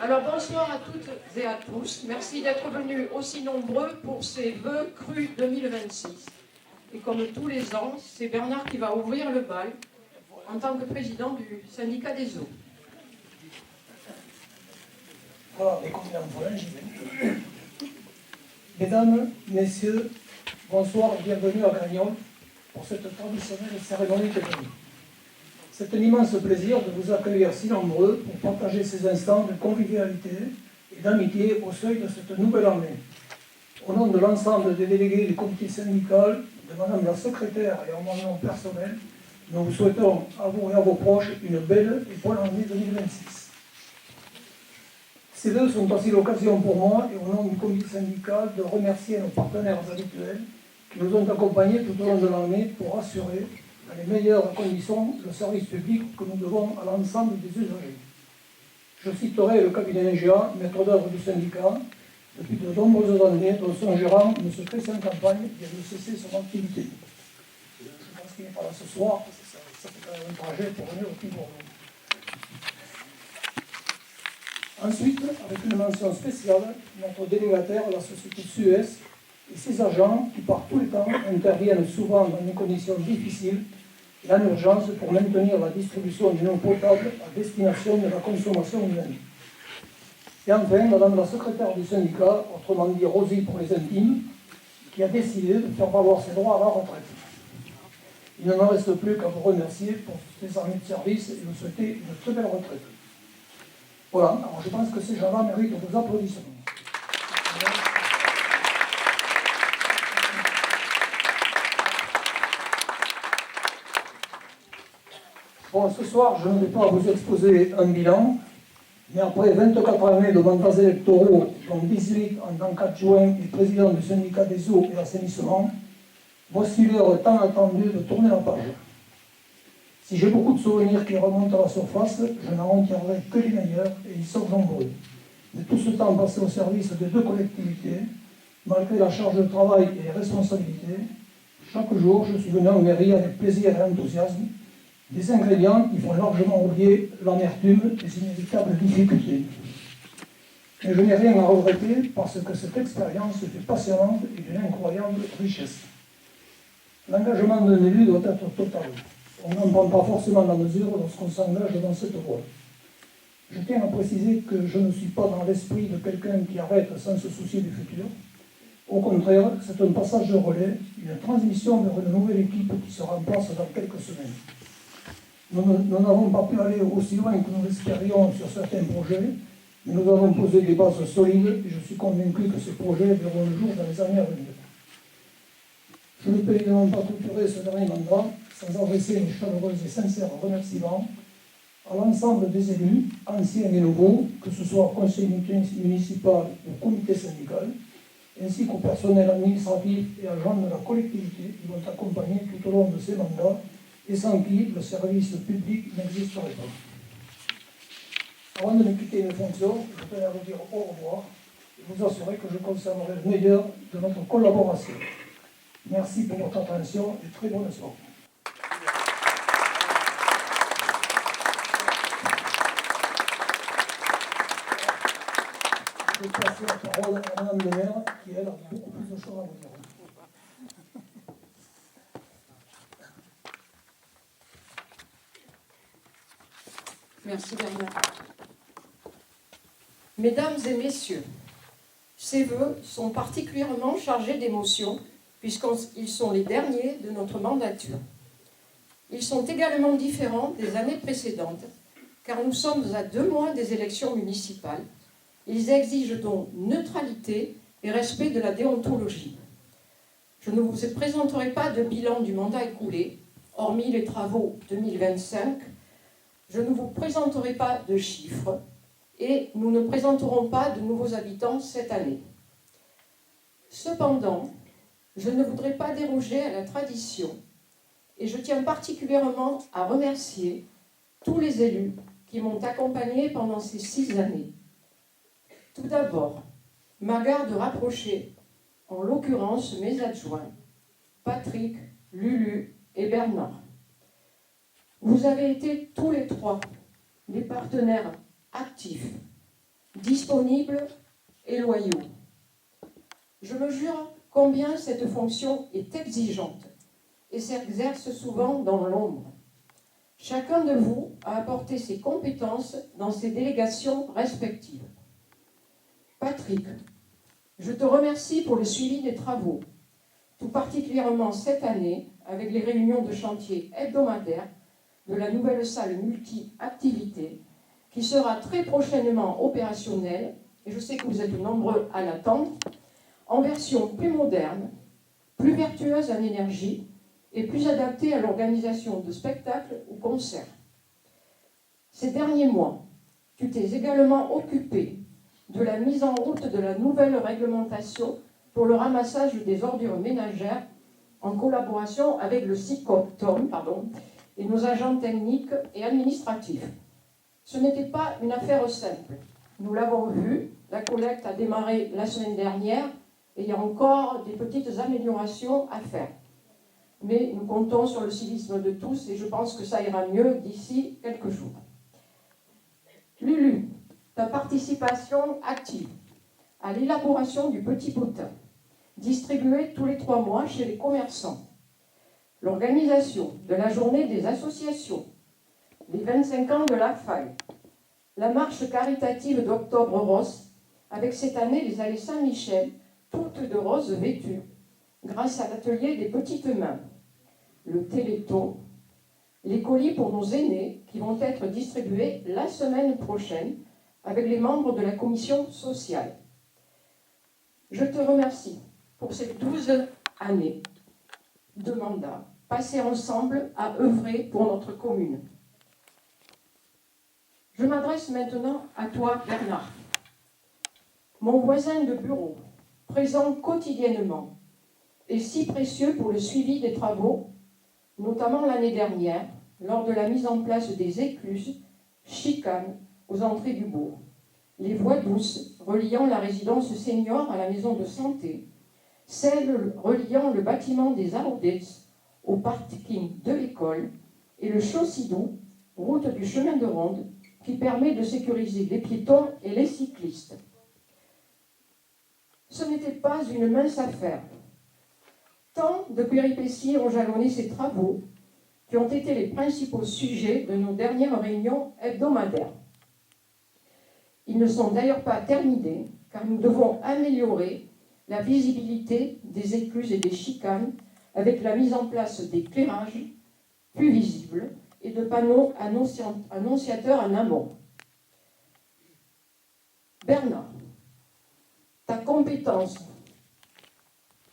Alors bonsoir à toutes et à tous. Merci d'être venus aussi nombreux pour ces vœux crus 2026. Et comme tous les ans, c'est Bernard qui va ouvrir le bal en tant que président du syndicat des eaux. Voilà, les conviés, j'y vais. Mesdames, Messieurs, bonsoir et bienvenue à Gragnon pour cette traditionnelle cérémonie de nuit. C'est un immense plaisir de vous accueillir si nombreux pour partager ces instants de convivialité et d'amitié au seuil de cette nouvelle année. Au nom de l'ensemble des délégués du comité syndical, de Madame la secrétaire et en mon nom personnel, nous vous souhaitons à vous et à vos proches une belle et bonne année 2026. Ces vœux sont aussi l'occasion pour moi et au nom du comité syndical de remercier nos partenaires habituels qui nous ont accompagnés tout au long de l'année pour assurer dans les meilleures conditions le service public que nous devons à l'ensemble des usagers. Je citerai le cabinet NGA, maître d'œuvre du syndicat, depuis de nombreuses années, dont son gérant, M. Christian Campagne, vient de cesser son activité. Je pense qu'il n'est pas là ce soir, parce que ça fait quand même un trajet pour venir au Pivourneau. Ensuite, avec une mention spéciale, notre délégataire, la société Suez, et ses agents qui, par tous les temps, interviennent souvent dans des conditions difficiles et en urgence pour maintenir la distribution d'une eau potable à destination de la consommation humaine. Et enfin, Madame la secrétaire du syndicat, autrement dit Rosie pour les intimes, qui a décidé de faire valoir ses droits à la retraite. Il ne me reste plus qu'à vous remercier pour ces années de service et vous souhaiter une très belle retraite. Voilà, alors je pense que ces gens-là méritent vos applaudissements. Bon, ce soir, je ne vais pas vous exposer un bilan, mais après 24 années de mandats électoraux, dont 18 en tant qu'adjoint et président du syndicat des eaux et assainissement, voici l'heure tant attendue de tourner la page. Si j'ai beaucoup de souvenirs qui remontent à la surface, je n'en retiendrai que les meilleurs, et ils sont nombreux. Mais tout ce temps passé au service de deux collectivités, malgré la charge de travail et les responsabilités, chaque jour je suis venu en mairie avec plaisir et enthousiasme, des ingrédients qui font largement oublier l'amertume des inévitables difficultés. Mais je n'ai rien à regretter parce que cette expérience fut passionnante et d'une incroyable richesse. L'engagement d'un élu doit être total. On n'en prend pas forcément la mesure lorsqu'on s'engage dans cette voie. Je tiens à préciser que je ne suis pas dans l'esprit de quelqu'un qui arrête sans se soucier du futur. Au contraire, c'est un passage de relais, une transmission vers une nouvelle équipe qui sera en place dans quelques semaines. Nous n'avons pas pu aller aussi loin que nous l'espérions sur certains projets, mais nous avons posé des bases solides et je suis convaincu que ces projets verront le jour dans les années à venir. Je ne peux évidemment pas clôturer ce dernier mandat sans adresser mes chaleureux et sincères remerciements à l'ensemble des élus, anciens et nouveaux, que ce soit au conseil municipal ou au comité syndical, ainsi qu'au personnel administratif et agents de la collectivité qui vont accompagner tout au long de ces mandats et sans qui le service public n'existerait pas. Avant de me quitter mes fonctions, je tenais à vous dire au revoir et vous assurer que je conserverai le meilleur de notre collaboration. Merci pour votre attention et très bonne soirée. Je vais passer la parole à Mme le maire qui, elle, a beaucoup plus de choses à vous dire. Merci Bernard. Mesdames et messieurs, ces vœux sont particulièrement chargés d'émotions puisqu'ils sont les derniers de notre mandature. Ils sont également différents des années précédentes car nous sommes à 2 mois des élections municipales. Ils exigent donc neutralité et respect de la déontologie. Je ne vous présenterai pas de bilan du mandat écoulé, hormis les travaux 2025. Je ne vous présenterai pas de chiffres et nous ne présenterons pas de nouveaux habitants cette année. Cependant, je ne voudrais pas déroger à la tradition et je tiens particulièrement à remercier tous les élus qui m'ont accompagné pendant ces 6 années. Tout d'abord, ma garde rapprochée, en l'occurrence mes adjoints, Patrick, Lulu et Bernard. Vous avez été tous les 3 des partenaires actifs, disponibles et loyaux. Je mesure combien cette fonction est exigeante et s'exerce souvent dans l'ombre. Chacun de vous a apporté ses compétences dans ses délégations respectives. Patrick, je te remercie pour le suivi des travaux, tout particulièrement cette année avec les réunions de chantier hebdomadaires de la nouvelle salle multi-activités qui sera très prochainement opérationnelle, et je sais que vous êtes nombreux à l'attendre, en version plus moderne, plus vertueuse en énergie et plus adaptée à l'organisation de spectacles ou concerts. Ces derniers mois, tu t'es également occupé de la mise en route de la nouvelle réglementation pour le ramassage des ordures ménagères en collaboration avec le SICOTOM et nos agents techniques et administratifs. Ce n'était pas une affaire simple. Nous l'avons vu, la collecte a démarré la semaine dernière et il y a encore des petites améliorations à faire. Mais nous comptons sur le civisme de tous et je pense que ça ira mieux d'ici quelques jours. Lulu, ta participation active à l'élaboration du petit potin, distribué tous les 3 mois chez les commerçants, l'organisation de la journée des associations, les 25 ans de la faille, la marche caritative d'Octobre Rose, avec cette année les allées Saint-Michel, toutes de rose vêtues, grâce à l'atelier des petites mains, le Téléthon, les colis pour nos aînés qui vont être distribués la semaine prochaine avec les membres de la commission sociale. Je te remercie pour ces 12 années de mandat passées ensemble à œuvrer pour notre commune. Je m'adresse maintenant à toi, Bernard, mon voisin de bureau, présent quotidiennement et si précieux pour le suivi des travaux, notamment l'année dernière, lors de la mise en place des écluses, chicanes aux entrées du bourg, les voies douces reliant la résidence senior à la maison de santé, celles reliant le bâtiment des Arodets au parking de l'école et le Chaussidou, route du chemin de ronde, qui permet de sécuriser les piétons et les cyclistes. Ce n'était pas une mince affaire. Tant de péripéties ont jalonné ces travaux qui ont été les principaux sujets de nos dernières réunions hebdomadaires. Ils ne sont d'ailleurs pas terminés, car nous devons améliorer la visibilité des écluses et des chicanes avec la mise en place d'éclairages plus visibles et de panneaux annonciateurs en amont. Bernard, ta compétence,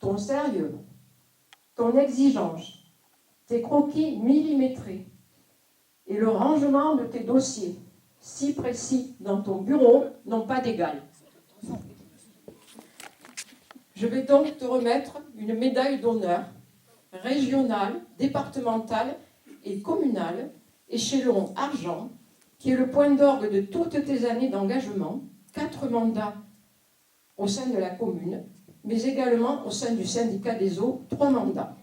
ton sérieux, ton exigence, tes croquis millimétrés et le rangement de tes dossiers si précis dans ton bureau n'ont pas d'égal. Je vais donc te remettre une médaille d'honneur régionale, départementale et communale, échelon argent, qui est le point d'orgue de toutes tes années d'engagement, 4 mandats au sein de la commune, mais également au sein du syndicat des eaux, 3 mandats.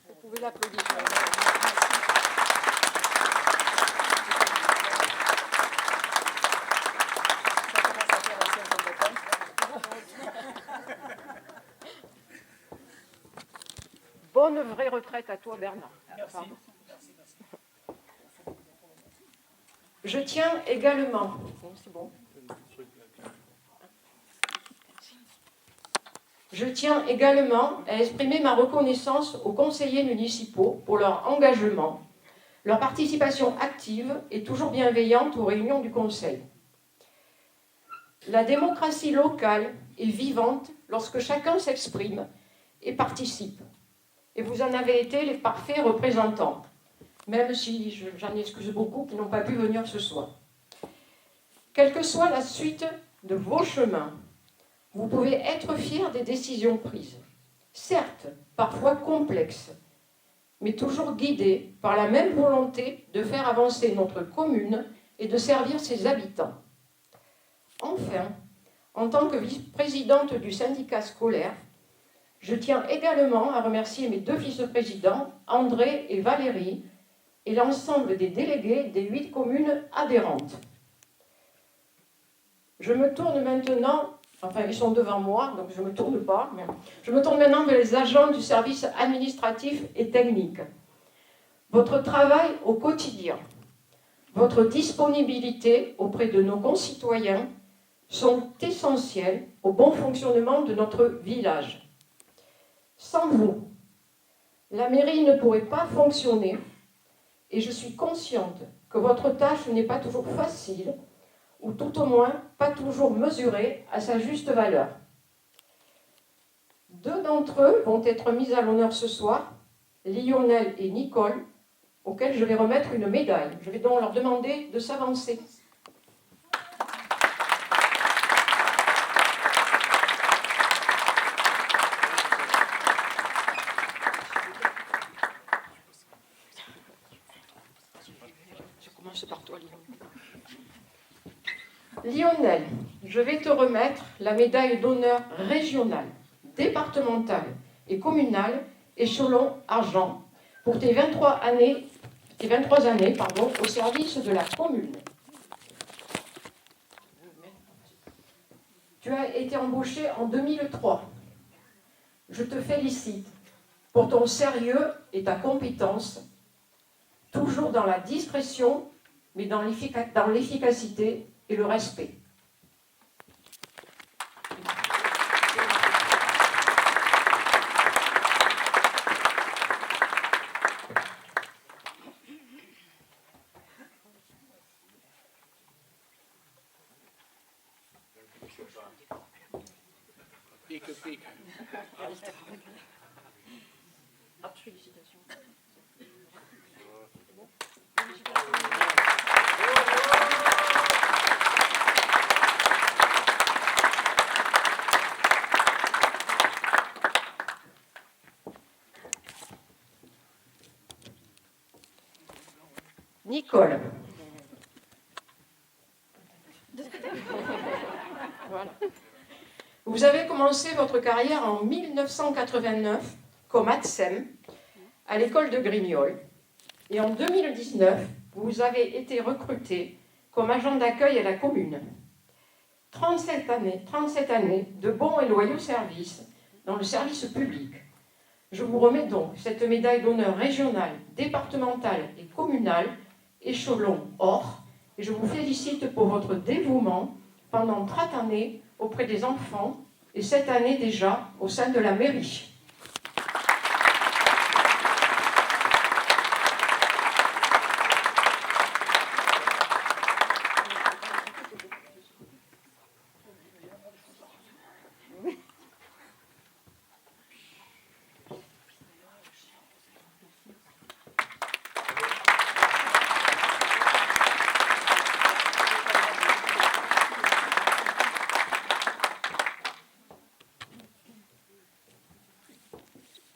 Vous pouvez l'applaudir. Bonne vraie retraite à toi, Bernard. Merci. Je tiens également... C'est bon. Je tiens également à exprimer ma reconnaissance aux conseillers municipaux pour leur engagement, leur participation active et toujours bienveillante aux réunions du conseil. La démocratie locale est vivante lorsque chacun s'exprime et participe. Et vous en avez été les parfaits représentants, même si j'en excuse beaucoup qui n'ont pas pu venir ce soir. Quelle que soit la suite de vos chemins, vous pouvez être fiers des décisions prises, certes parfois complexes, mais toujours guidée par la même volonté de faire avancer notre commune et de servir ses habitants. Enfin, en tant que vice-présidente du syndicat scolaire, je tiens également à remercier mes 2 vice-présidents, André et Valérie, et l'ensemble des délégués des 8 communes adhérentes. Je me tourne maintenant, enfin ils sont devant moi, donc je ne me tourne pas, mais je me tourne maintenant vers les agents du service administratif et technique. Votre travail au quotidien, votre disponibilité auprès de nos concitoyens sont essentiels au bon fonctionnement de notre village. Sans vous, la mairie ne pourrait pas fonctionner et je suis consciente que votre tâche n'est pas toujours facile ou tout au moins pas toujours mesurée à sa juste valeur. 2 d'entre eux vont être mis à l'honneur ce soir, Lionel et Nicole, auxquels je vais remettre une médaille. Je vais donc leur demander de s'avancer. Je commence par toi, Lionel, je vais te remettre la médaille d'honneur régionale, départementale et communale échelon argent pour tes 23 années au service de la commune. Tu as été embauché en 2003. Je te félicite pour ton sérieux et ta compétence, toujours dans la discrétion, mais dans l'efficacité et le respect. Félicitations. Nicole. Voilà. Vous avez commencé votre carrière en 1989 comme ATSEM à l'école de Grignols. Et en 2019, vous avez été recruté comme agent d'accueil à la commune. 37 années de bons et loyaux services dans le service public. Je vous remets donc cette médaille d'honneur régionale, départementale et communale, échelon or, et je vous félicite pour votre dévouement pendant 30 années auprès des enfants et 7 années déjà au sein de la mairie.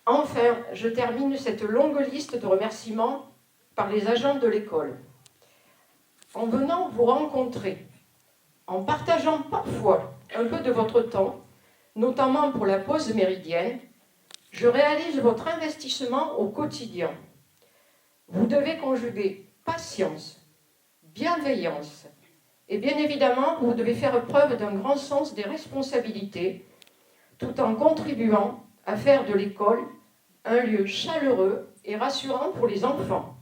Enfin, je termine cette longue liste de remerciements par les agents de l'école. En venant vous rencontrer, en partageant parfois un peu de votre temps, notamment pour la pause méridienne, je réalise votre investissement au quotidien. Vous devez conjuguer patience, bienveillance et bien évidemment, vous devez faire preuve d'un grand sens des responsabilités tout en contribuant à faire de l'école un lieu chaleureux et rassurant pour les enfants.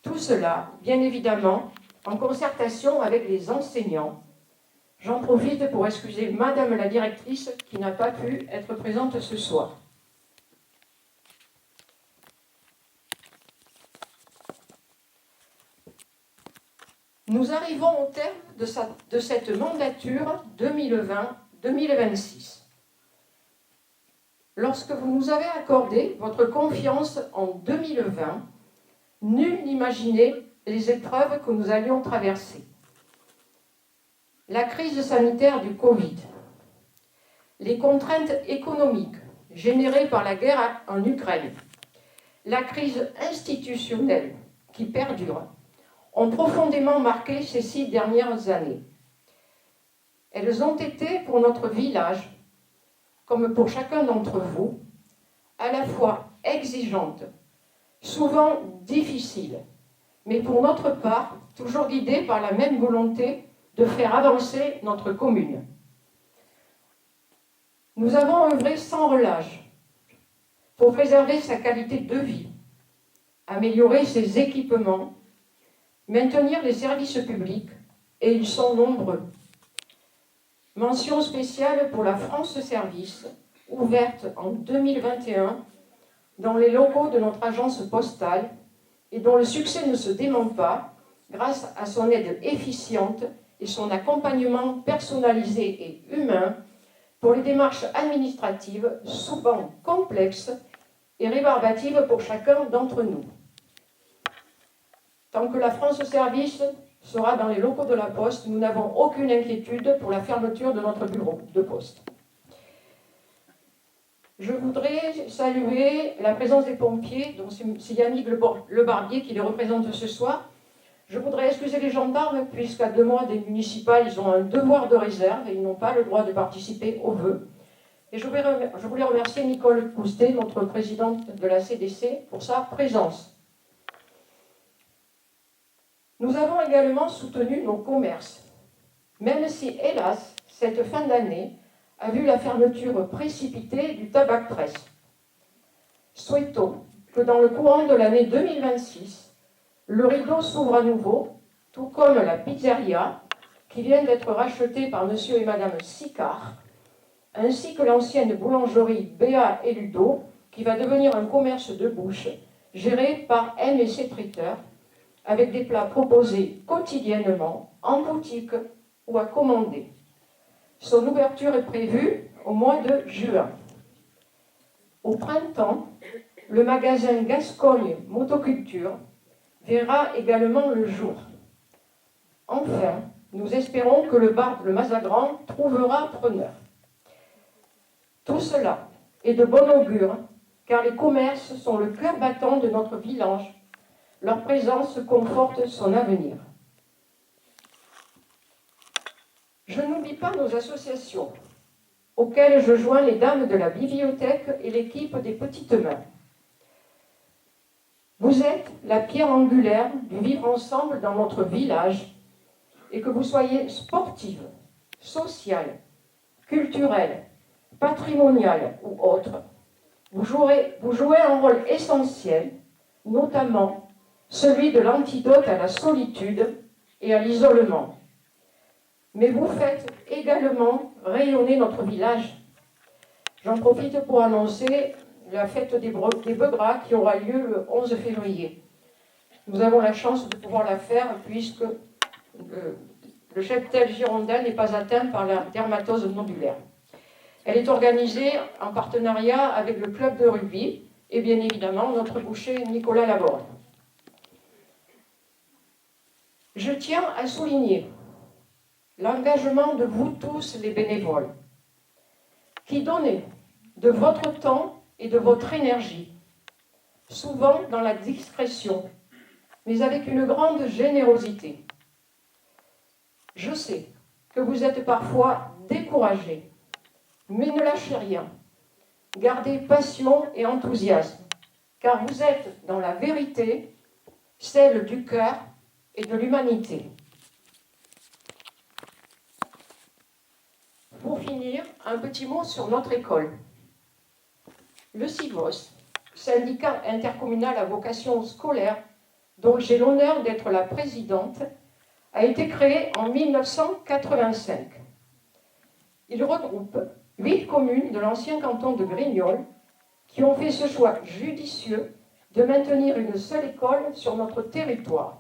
Tout cela, bien évidemment, en concertation avec les enseignants. J'en profite pour excuser Madame la directrice qui n'a pas pu être présente ce soir. Nous arrivons au terme de cette mandature 2020-2026. Lorsque vous nous avez accordé votre confiance en 2020, nul n'imaginait les épreuves que nous allions traverser. La crise sanitaire du Covid, les contraintes économiques générées par la guerre en Ukraine, la crise institutionnelle qui perdure ont profondément marqué ces 6 dernières années. Elles ont été pour notre village, comme pour chacun d'entre vous, à la fois exigeantes, souvent difficiles, mais pour notre part, toujours guidées par la même volonté de faire avancer notre commune. Nous avons œuvré sans relâche pour préserver sa qualité de vie, améliorer ses équipements, maintenir les services publics, et ils sont nombreux. Mention spéciale pour la France Service, ouverte en 2021 dans les locaux de notre agence postale et dont le succès ne se dément pas grâce à son aide efficiente et son accompagnement personnalisé et humain pour les démarches administratives souvent complexes et rébarbatives pour chacun d'entre nous. Tant que la France Service sera dans les locaux de la Poste, nous n'avons aucune inquiétude pour la fermeture de notre bureau de poste. Je voudrais saluer la présence des pompiers, dont c'est Yannick Le Barbier qui les représente ce soir. Je voudrais excuser les gendarmes, puisqu'à 2 mois des municipales, ils ont un devoir de réserve et ils n'ont pas le droit de participer aux vœux. Et je voulais remercier Nicole Coustet, notre présidente de la CDC, pour sa présence. Nous avons également soutenu nos commerces, même si, hélas, cette fin d'année a vu la fermeture précipitée du tabac presse. Souhaitons que dans le courant de l'année 2026, le rideau s'ouvre à nouveau, tout comme la pizzeria, qui vient d'être rachetée par monsieur et madame Sicard, ainsi que l'ancienne boulangerie Béa et Ludo, qui va devenir un commerce de bouche, géré par M&C Traiteurs, avec des plats proposés quotidiennement, en boutique ou à commander. Son ouverture est prévue au mois de juin. Au printemps, le magasin Gascogne Motoculture verra également le jour. Enfin, nous espérons que le bar Le Mazagran trouvera preneur. Tout cela est de bon augure, car les commerces sont le cœur battant de notre village. Leur présence conforte son avenir. Je n'oublie pas nos associations, auxquelles je joins les dames de la bibliothèque et l'équipe des Petites Mains. Vous êtes la pierre angulaire du vivre ensemble dans notre village, et que vous soyez sportive, sociale, culturelle, patrimoniale ou autre, vous jouez un rôle essentiel, notamment celui de l'antidote à la solitude et à l'isolement. Mais vous faites également rayonner notre village. J'en profite pour annoncer la fête des Beugras qui aura lieu le 11 février. Nous avons la chance de pouvoir la faire puisque le cheptel girondin n'est pas atteint par la dermatose nodulaire. Elle est organisée en partenariat avec le club de rugby et bien évidemment notre boucher Nicolas Laborde. Je tiens à souligner l'engagement de vous tous les bénévoles qui donnez de votre temps et de votre énergie, souvent dans la discrétion, mais avec une grande générosité. Je sais que vous êtes parfois découragés, mais ne lâchez rien. Gardez passion et enthousiasme, car vous êtes dans la vérité, celle du cœur et de l'humanité. Pour finir, un petit mot sur notre école. Le CIVOS, syndicat intercommunal à vocation scolaire, dont j'ai l'honneur d'être la présidente, a été créé en 1985. Il regroupe 8 communes de l'ancien canton de Grignols qui ont fait ce choix judicieux de maintenir une seule école sur notre territoire.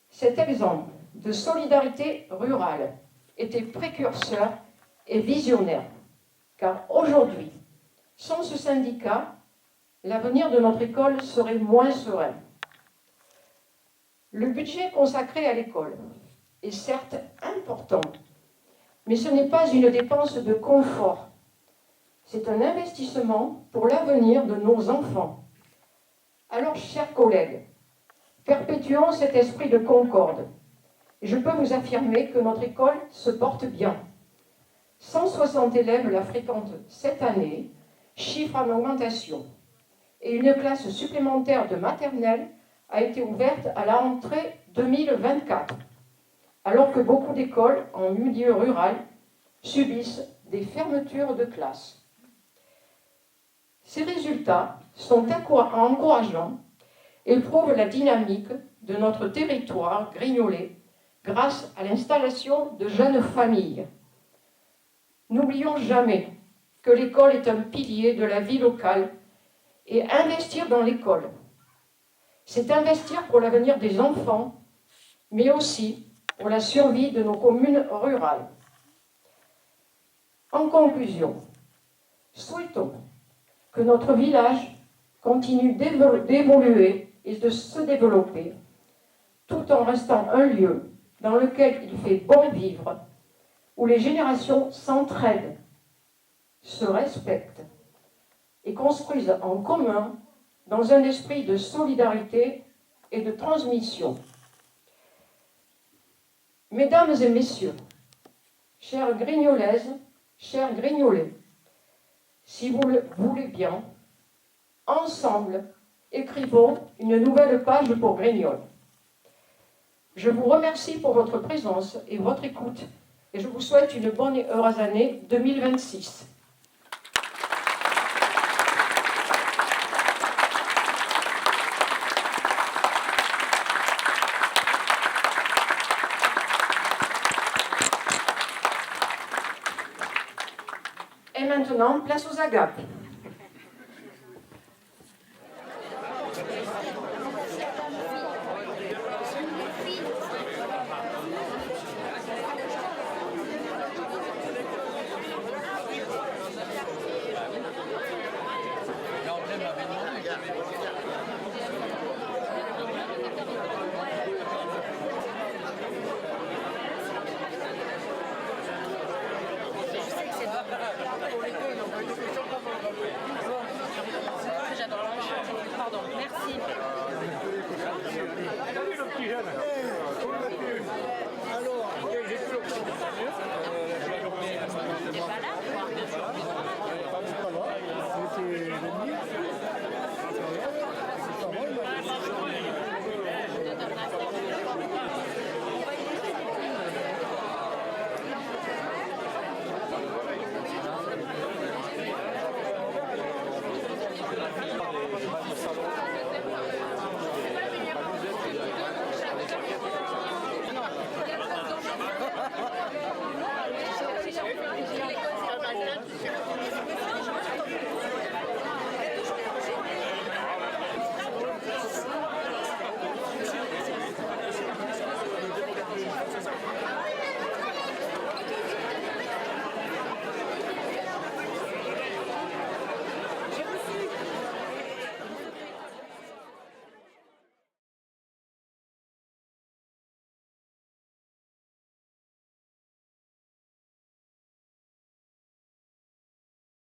Cet exemple de solidarité rurale était précurseur et visionnaire, car aujourd'hui, sans ce syndicat, l'avenir de notre école serait moins serein. Le budget consacré à l'école est certes important, mais ce n'est pas une dépense de confort. C'est un investissement pour l'avenir de nos enfants. Alors, chers collègues, perpétuons cet esprit de concorde. Et je peux vous affirmer que notre école se porte bien. 160 élèves la fréquentent cette année, chiffre en augmentation. Et une classe supplémentaire de maternelle a été ouverte à la rentrée 2024, alors que beaucoup d'écoles en milieu rural subissent des fermetures de classes. Ces résultats sont encourageants et prouvent la dynamique de notre territoire grignolais grâce à l'installation de jeunes familles. N'oublions jamais que l'école est un pilier de la vie locale et investir dans l'école, c'est investir pour l'avenir des enfants, mais aussi pour la survie de nos communes rurales. En conclusion, souhaitons que notre village continue d'évoluer et de se développer, tout en restant un lieu dans lequel il fait bon vivre, où les générations s'entraident, se respectent et construisent en commun dans un esprit de solidarité et de transmission. Mesdames et messieurs, chères Grignolaises, chers Grignolais, si vous le voulez bien, ensemble, écrivons une nouvelle page pour Grignol. Je vous remercie pour votre présence et votre écoute, et je vous souhaite une bonne et heureuse année 2026. Et maintenant, place aux agapes.